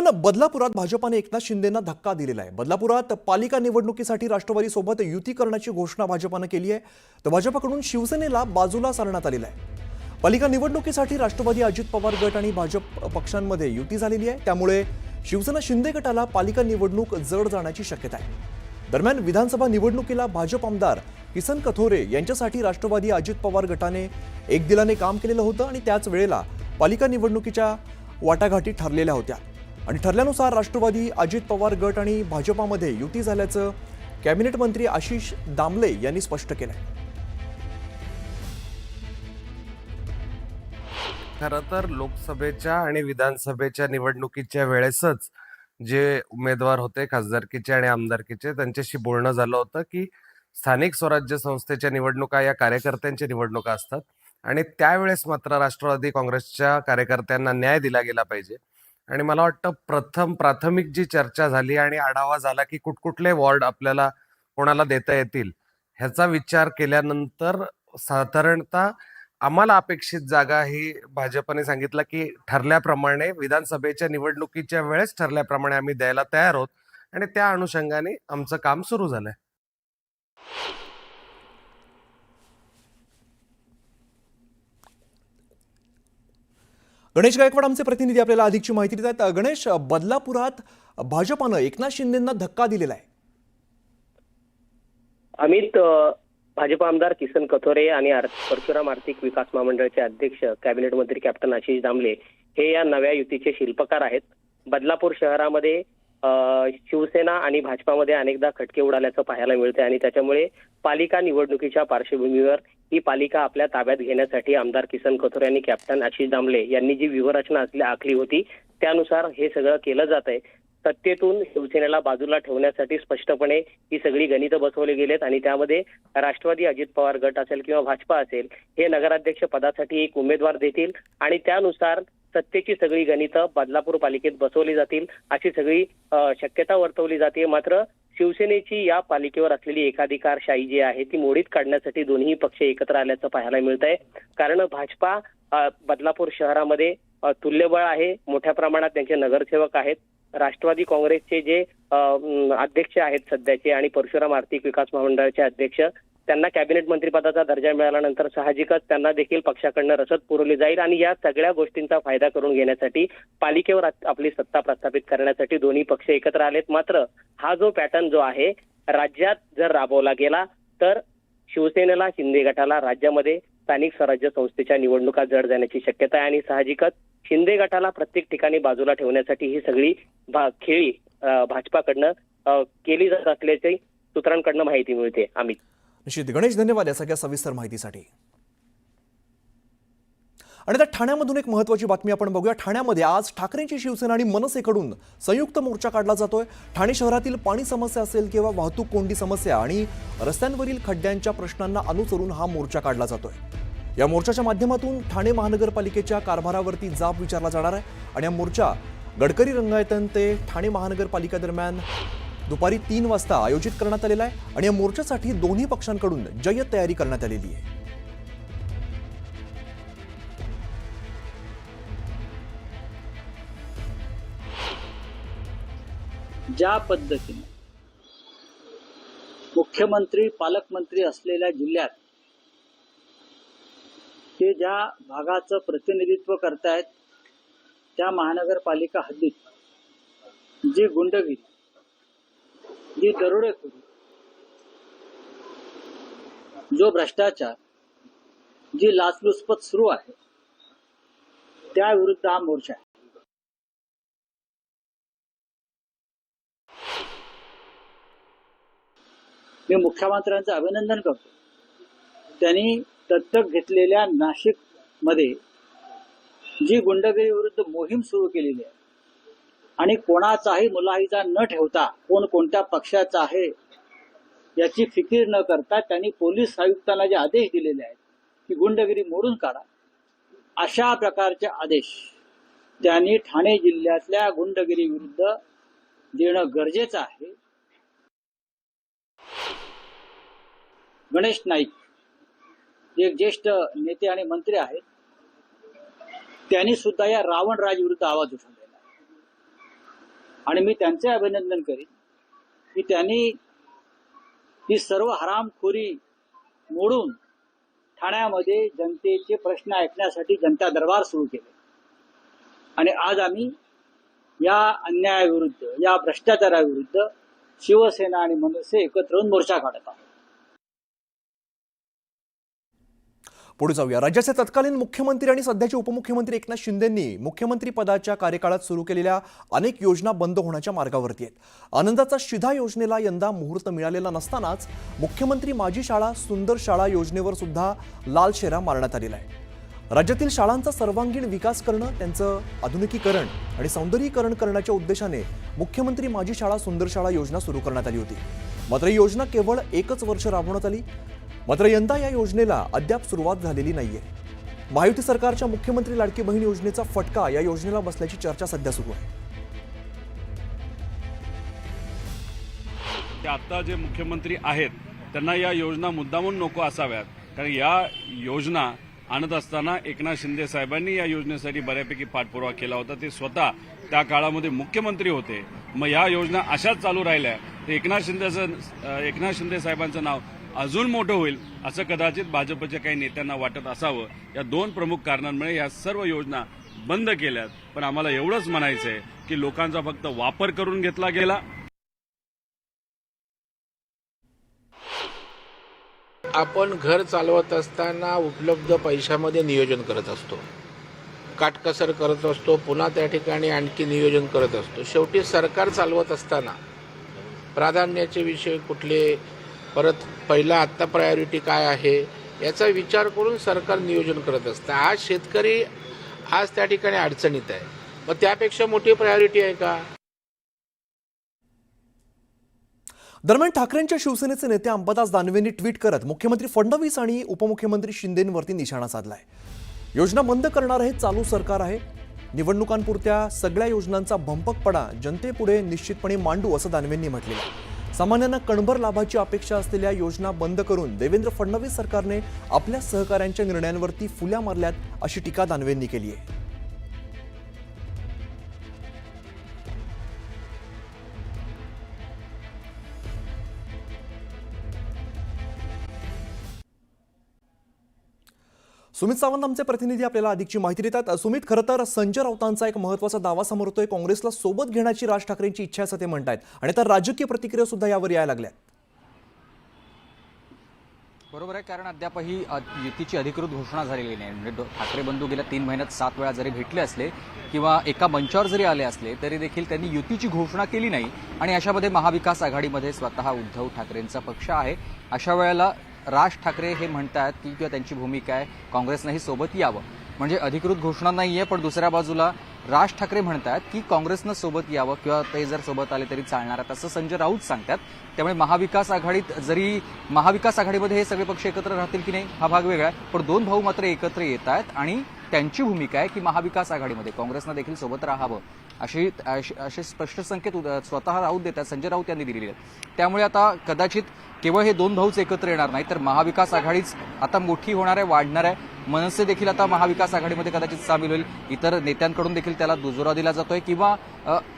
दरम्यान बदलापुरात भाजपाने एकनाथ शिंदेंना धक्का दिलेला आहे। बदलापुरात पालिका निवडणुकीसाठी राष्ट्रवादी सोबत युती करण्याची घोषणा भाजपाने केली आहे, तर भाजपकडून शिवसेनेला बाजूला सारण्यात आलेला आहे। पालिका निवडणुकीसाठी राष्ट्रवादी अजित पवार गट आणि भाजप पक्षांमध्ये युती झालेली आहे, त्यामुळे शिवसेना शिंदे गटाला पालिका निवडणूक जड जाण्याची शक्यता आहे। दरम्यान विधानसभा निवडणुकीला भाजप आमदार किसन कथोरे यांच्यासाठी राष्ट्रवादी अजित पवार गटाने एक दिलाने काम केलेलं होतं आणि त्याच वेळेला पालिका निवडणुकीच्या वाटाघाटी ठरलेल्या होत्या आणि ठरल्यानुसार राष्ट्रवादी अजित पवार गट आणि भाजपामध्ये युती झाल्याचं कॅबिनेट मंत्री आशिष दामले यांनी स्पष्ट केलंय। खरं तर लोकसभेच्या आणि विधानसभेच्या निवडणुकीच्या वेळेसच जे उमेदवार होते खासदारकीचे आणि आमदारकीचे त्यांच्याशी बोलणं झालं होतं की स्थानिक स्वराज्य संस्थेच्या निवडणुका या कार्यकर्त्यांच्या निवडणुका असतात आणि त्यावेळेस मात्र राष्ट्रवादी काँग्रेसच्या कार्यकर्त्यांना न्याय दिला गेला पाहिजे। आणि मला वाटतं प्राथमिक जी चर्चा झाली आणि आढावा झाला की कुठकुठले वॉर्ड आपल्याला कोणाला देता येतील ह्याचा विचार केल्यानंतर साधारणतः आम्हाला अपेक्षित जागा ही भाजपने सांगितलं की ठरल्याप्रमाणे विधानसभेच्या निवडणुकीच्या वेळेस ठरल्याप्रमाणे आम्ही द्यायला तयार आहोत आणि त्या अनुषंगाने आमचं काम सुरू झालंय। गणेश गायकवाड आमचे प्रतिनिधी आपल्याला अधिकची माहिती देत आहेत। गणेश, बदलापुरात भाजपानं एकनाथ शिंदेंना धक्का दिलेला आहे। अमित, भाजप आमदार किसन कथोरे आणि परशुराम आर्थिक विकास महामंडळाचे अध्यक्ष कॅबिनेट मंत्री कॅप्टन आशिष दामले हे या नव्या युतीचे शिल्पकार आहेत। बदलापूर शहरामध्ये शिवसेना आणि भाजपामध्ये अनेकदा खटके उडाल्याचं पाहायला मिळते आणि त्याच्यामुळे पालिका निवडणुकीच्या पार्श्वभूमीवर ही पालिका आपल्या ताब्यात घेण्यासाठी आमदार किसन कथोरे आणि कॅप्टन आशिष दामले यांनी जी व्यूहरचना आखली होती त्यानुसार हे सगळं केलं जात आहे। सत्तेतून शिवसेनेला बाजूला ठेवण्यासाठी स्पष्टपणे ही सगळी गणितं बसवली गेलेत आणि त्यामध्ये राष्ट्रवादी अजित पवार गट असेल किंवा भाजपा असेल हे नगराध्यक्ष पदासाठी एक उमेदवार देतील आणि त्यानुसार सत्तेची सगळी गणितं बदलापूर पालिकेत बसवली जातील अशी सगळी शक्यता वर्तवली जाते। मात्र शिवसेनेची या पालिकेवर असलेली एकाधिकारशाही जी आहे ती मोडीत काढण्यासाठी दोन्ही पक्ष एकत्र आल्याचं पाहायला मिळत आहे। कारण भाजपा बदलापूर शहरामध्ये तुल्यबळ आहे, मोठ्या प्रमाणात त्यांचे नगरसेवक आहेत। राष्ट्रवादी काँग्रेसचे जे अध्यक्ष आहेत सध्याचे आणि परशुराम आर्थिक विकास महामंडळाचे अध्यक्ष त्यांना कॅबिनेट मंत्रिपदाचा दर्जा मिळाल्यानंतर साहजिकच त्यांना देखील पक्षाकडनं रसद पुरवली जाईल आणि या सगळ्या गोष्टींचा फायदा करून घेण्यासाठी पालिकेवर आपली सत्ता प्रस्थापित करण्यासाठी दोन्ही पक्ष एकत्र आलेत। मात्र हा जो पॅटर्न जो आहे राज्यात जर राबवला गेला तर शिवसेनेला शिंदे गटाला राज्यामध्ये स्थानिक स्वराज्य संस्थेच्या निवडणुका जड जाण्याची शक्यता आहे आणि साहजिकच शिंदे गटाला प्रत्येक ठिकाणी बाजूला ठेवण्यासाठी ही सगळी खेळी भाजपाकडनं केली जात असल्याची सूत्रांकडनं माहिती मिळते। अमित, निश्चित गणेश, धन्यवाद या सगळ्या सविस्तर माहितीसाठी। आणि त्या ठाण्यामधून एक महत्त्वाची बातमी आपण बघूया। ठाण्यामध्ये आज ठाकरेंची शिवसेना आणि मनसेकडून संयुक्त मोर्चा काढला जातोय। ठाणे शहरातील पाणी समस्या असेल किंवा वाहतूक कोंडी समस्या आणि रस्त्यांवरील खड्ड्यांच्या प्रश्नांना अनुसरून हा मोर्चा काढला जातोय। या मोर्चाच्या माध्यमातून ठाणे महानगरपालिकेच्या कारभारावरती जाब विचारला जाणार आहे आणि हा मोर्चा गडकरी रंगायतन ते ठाणे महानगरपालिका दरम्यान दुपारी 3 वाजता आयोजित करण्यात आलेला आहे आणि या मोर्चासाठी दोन्ही पक्षांकडून जय्यत तयारी करण्यात आलेली आहे। ज्या पद्धतीने मुख्यमंत्री पालकमंत्री असलेल्या जिल्ह्यात ते ज्या भागाचं प्रतिनिधित्व करतायत त्या महानगरपालिका हद्दीत जी गुंडगिरी, जी दरोडेखोरी, जो भ्रष्टाचार, जी लाचलुचपत सुरू आहे त्या विरुद्ध हा मोर्चा आहे। मी मुख्यमंत्र्यांचं अभिनंदन करतो, त्यांनी दत्तक घेतलेल्या नाशिक मध्ये जी गुंडगिरी विरुद्ध मोहीम सुरू केलेली आहे आणि कोणाचाही मुलाहिजा न ठेवता कोण कोणत्या पक्षाचा आहे याची फिकीर न करता त्यांनी पोलीस आयुक्तांना जे आदेश दिलेले आहेत की गुंडगिरी मोडून काढा, अशा प्रकारचे आदेश त्यांनी ठाणे जिल्ह्यातल्या गुंडगिरी विरुद्ध देणं गरजेचं आहे। गणेश नाईक एक ज्येष्ठ नेते आणि मंत्री आहेत, त्यांनी सुद्धा या रावण राज विरुद्ध आवाज उठवलेला आहे। आणि मी त्यांचे अभिनंदन करीन की त्यांनी ही सर्व हरामखोरी मोडून ठाण्यामध्ये जनतेचे प्रश्न ऐकण्यासाठी जनता दरबार सुरू केले आणि आज आम्ही या अन्यायाविरुद्ध, या भ्रष्टाचाराविरुद्ध शिवसेना आणि मनसे एकत्र येऊन मोर्चा काढत आहोत. पुढे जाऊया. राज्याचे तत्कालीन मुख्यमंत्री आणि सध्याचे उपमुख्यमंत्री एकनाथ शिंदेंनी मुख्यमंत्री पदाच्या कार्यकाळात सुरू केलेल्या अनेक योजना बंद होण्याच्या मार्गावरती आहेत. आनंदाचा शिधा योजनेला यंदा मुहूर्त मिळालेला नसतानाच मुख्यमंत्री माझी शाळा सुंदर शाळा योजनेवर सुद्धा लाल शेरा मारण्यात आलेला आहे. राज्यातील शाळांचा सर्वांगीण विकास करणं, त्यांचं आधुनिकीकरण आणि सौंदर्यीकरण करण्याच्या उद्देशाने मुख्यमंत्री माझी शाळा सुंदर शाळा योजना सुरू करण्यात आली होती. मात्र ही योजना केवळ 1 वर्ष राबवण्यात आली. मात्र यंदा या योजनेला अद्याप सुरुवात झालेली नाहीये. महायुती सरकारच्या मुख्यमंत्री लाडकी बहीण योजनेचा फटका या योजनेला बसल्याची चर्चा सध्या सुरू आहे. आता जे मुख्यमंत्री आहेत त्यांना या योजना मुद्दामून नको असाव्यात, कारण या योजना आणत असताना एकनाथ शिंदे साहेबांनी या योजनेसाठी बऱ्यापैकी पाठपुरावा केला होता. ते स्वतः त्या काळामध्ये मुख्यमंत्री होते. मग या योजना अशाच चालू राहिल्या तर एकनाथ शिंदे साहेबांचं नाव अजून मोठं होईल असं कदाचित भाजपच्या काही नेत्यांना वाटत असावं. या 2 प्रमुख कारणांमुळे या सर्व योजना बंद केल्यात. पण आम्हाला एवढंच म्हणायचं आहे की लोकांचा फक्त वापर करून घेतला गेला. आपण घर चालवत असताना उपलब्ध पैशामध्ये नियोजन करत असतो, काटकसर करत असतो, पुन्हा त्या ठिकाणी आणखी नियोजन करत असतो. शेवटी सरकार चालवत असताना प्राधान्याचे विषय कुठले, परत पहिला आत्ता प्रायोरिटी काय आहे याचा विचार करून सरकार नियोजन करत असतं. आज शेतकरी आज त्या ठिकाणी अडचणीत आहे, मग त्यापेक्षा मोठी प्रायोरिटी आहे का? दरम्यान ठाकरेंच्या शिवसेनेचे नेते अंबादास दानवेंनी ट्विट करत मुख्यमंत्री फडणवीस आणि उपमुख्यमंत्री शिंदेंवरती निशाणा साधलाय. योजना बंद करणार हे चालू सरकार आहे. निवडणुकांपुरत्या सगळ्या योजनांचा भंपकपणा जनतेपुढे निश्चितपणे मांडू असं दानवेंनी म्हटलेलं आहे. सामान्यांना कणभर लाभाची अपेक्षा असलेल्या योजना बंद करून देवेंद्र फडणवीस सरकारने आपल्या सहकाऱ्यांच्या निर्णयांवरती फुल्या मारल्यात अशी टीका दानवेंनी केली आहे. सुमित सावंत आमचे प्रतिनिधी आपल्याला अधिकची माहिती देतात. सुमित, खरं तर संजय राऊतांचा एक महत्त्वाचा दावा समोर येतोय. काँग्रेसला सोबत घेण्याची राज ठाकरेंची इच्छा असं ते म्हणतायत आणि तर राजकीय प्रतिक्रिया सुद्धा यावर यायला लागल्या. बरोबर आहे, कारण अद्यापही युतीची अधिकृत घोषणा झालेली नाही. म्हणजे ठाकरे बंधू गेल्या 3 महिन्यात 7 वेळा जरी भेटले असले किंवा एका मंचावर जरी आले असले तरी देखील त्यांनी युतीची घोषणा केली नाही. आणि अशामध्ये महाविकास आघाडीमध्ये स्वतः उद्धव ठाकरेंचा पक्ष आहे. अशा वेळेला राज ठाकरे हे म्हणतात की किंवा त्यांची भूमिका आहे काँग्रेसनंही सोबत यावं. म्हणजे अधिकृत घोषणा नाहीये, पण दुसऱ्या बाजूला राज ठाकरे म्हणतात की काँग्रेसनं सोबत यावं किंवा ते जर सोबत आले तरी चालणार आहे, असं संजय राऊत सांगतात. त्यामुळे महाविकास आघाडीमध्ये हे सगळे पक्ष एकत्र राहतील की नाही हा भाग वेगळा आहे, पण 2 भाऊ मात्र एकत्र येत आहेत आणि त्यांची भूमिका आहे की महाविकास आघाडीमध्ये काँग्रेसनं देखील सोबत राहावं असे स्पष्ट संकेत स्वतः राऊत देतात, संजय राऊत यांनी दिलेले आहेत. त्यामुळे आता कदाचित केवळ हे 2 भाऊच एकत्र येणार नाही तर महाविकास आघाडीच आता मोठी होणार आहे, वाढणार आहे. मनसे देखील आता महाविकास आघाडीमध्ये कदाचित सामील होईल. इतर नेत्यांकडून देखील त्याला दुजोरा दिला जातोय किंवा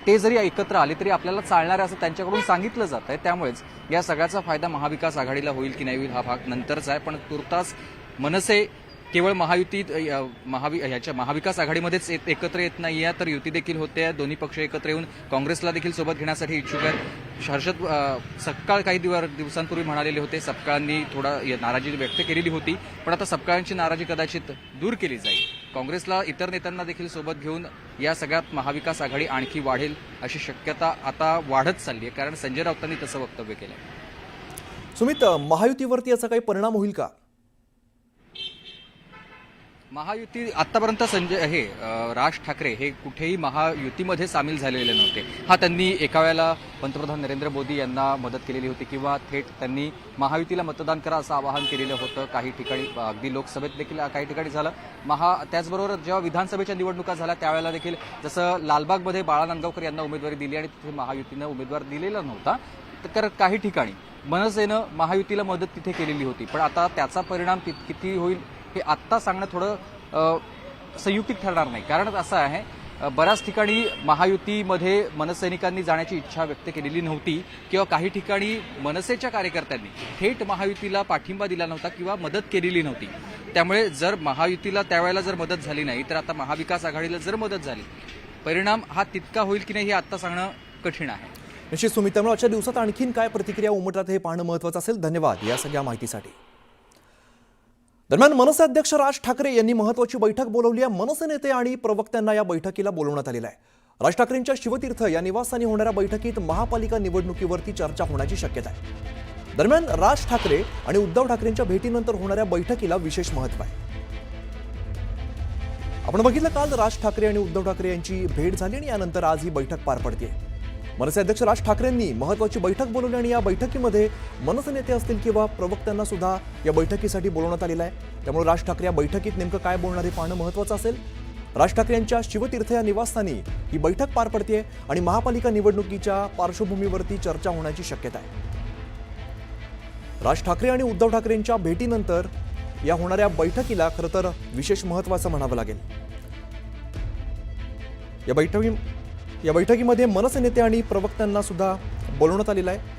ते जरी एकत्र आले तरी आपल्याला चालणार आहे असं त्यांच्याकडून सांगितलं जात आहे. त्यामुळेच या सगळ्याचा फायदा महाविकास आघाडीला होईल की नाही होईल हा भाग नंतरचा आहे. पण तुर्तास मनसे केवळ महाविकास आघाडीमध्येच एकत्र येत नाहीये तर युती देखील होते. दोन्ही पक्ष एकत्र येऊन काँग्रेसला देखील सोबत घेण्यासाठी इच्छुक आहेत. हर्षद सपकाळ काही दिवसांपूर्वी म्हणालेले होते, सपकाळांनी थोडा नाराजी व्यक्त केलेली होती, पण आता सपकाळांची नाराजी कदाचित दूर केली जाईल. काँग्रेसला इतर नेत्यांना देखील सोबत घेऊन या सगळ्यात महाविकास आघाडी आणखी वाढेल अशी शक्यता आता वाढत चालली आहे, कारण संजय राऊतांनी तसं वक्तव्य केलं. सुमित, महायुतीवरती याचा काही परिणाम होईल का? महायुती आतापर्यंत राज ठाकरे हे कुठेही महायुतीमध्ये सामील झालेले नव्हते. त्यांनी एका वेळेला पंतप्रधान नरेंद्र मोदी यांना मदत केलेली होती किंवा थेट त्यांनी महायुतीला मतदान करा असं आवाहन केलेलं होतं. काही ठिकाणी अगदी लोकसभेत देखील काही ठिकाणी झालं. त्याचबरोबर जेव्हा विधानसभेच्या निवडणुका झाल्या त्यावेळेला देखील जसं लालबागमध्ये बाळा नांदगावकर यांना उमेदवारी दिली आणि तिथे महायुतीनं उमेदवार दिलेला नव्हता, तर काही ठिकाणी मनसेनं महायुतीला मदत तिथे केलेली होती. पण आता त्याचा परिणाम किती होईल हे आत्ता सांगणं थोडं संयुक्तिक ठरणार नाही. कारण असं आहे बऱ्याच ठिकाणी महायुतीमध्ये मनसैनिकांनी जाण्याची इच्छा व्यक्त केलेली नव्हती किंवा काही ठिकाणी मनसेच्या कार्यकर्त्यांनी थेट महायुतीला पाठिंबा दिला नव्हता किंवा मदत केलेली नव्हती. त्यामुळे जर महायुतीला त्यावेळेला जर मदत झाली नाही तर आता महाविकास आघाडीला जर मदत झाली, परिणाम हा तितका होईल की नाही हे आता सांगणं कठीण आहे. निश्चित सुमित, त्यामुळे आजच्या दिवसात आणखीन काय प्रतिक्रिया उमटतात हे पाहणं महत्त्वाचं असेल. धन्यवाद या सगळ्या माहितीसाठी. दरम्यान मनसे अध्यक्ष राज ठाकरे यांनी महत्त्वाची बैठक बोलावली आहे. मनसे नेते आणि प्रवक्त्यांना या बैठकीला बोलवण्यात आलेलं आहे. राज ठाकरेंच्या शिवतीर्थ या निवासस्थानी होणाऱ्या बैठकीत महापालिका निवडणुकीवरती चर्चा होण्याची शक्यता आहे. दरम्यान राज ठाकरे आणि उद्धव ठाकरेंच्या भेटीनंतर होणाऱ्या बैठकीला विशेष महत्त्व आहे. आपण बघितलं काल राज ठाकरे आणि उद्धव ठाकरे यांची भेट झाली आणि यानंतर आज ही बैठक पार पडते. मनसे अध्यक्ष राज ठाकरेंनी महत्त्वाची बैठक बोलवली आणि या बैठकीमध्ये मनसे नेते असतील किंवा प्रवक्त्यांना सुद्धा या बैठकीसाठी बोलवण्यात आलेलं आहे. त्यामुळे राज ठाकरे या बैठकीत नेमकं काय बोलणार हे पाहणं महत्त्वाचं असेल. राज ठाकरे यांच्या शिवतीर्थ या निवासस्थानी ही बैठक पार पडते आणि महापालिका निवडणुकीच्या पार्श्वभूमीवरती चर्चा होण्याची शक्यता आहे. राज ठाकरे आणि उद्धव ठाकरेंच्या भेटीनंतर या होणाऱ्या बैठकीला खरं तर विशेष महत्त्वाचं म्हणावं लागेल. या बैठकीमध्ये मनसे नेते आणि प्रवक्त्यांना सुद्धा बोलवण्यात आलेलं आहे.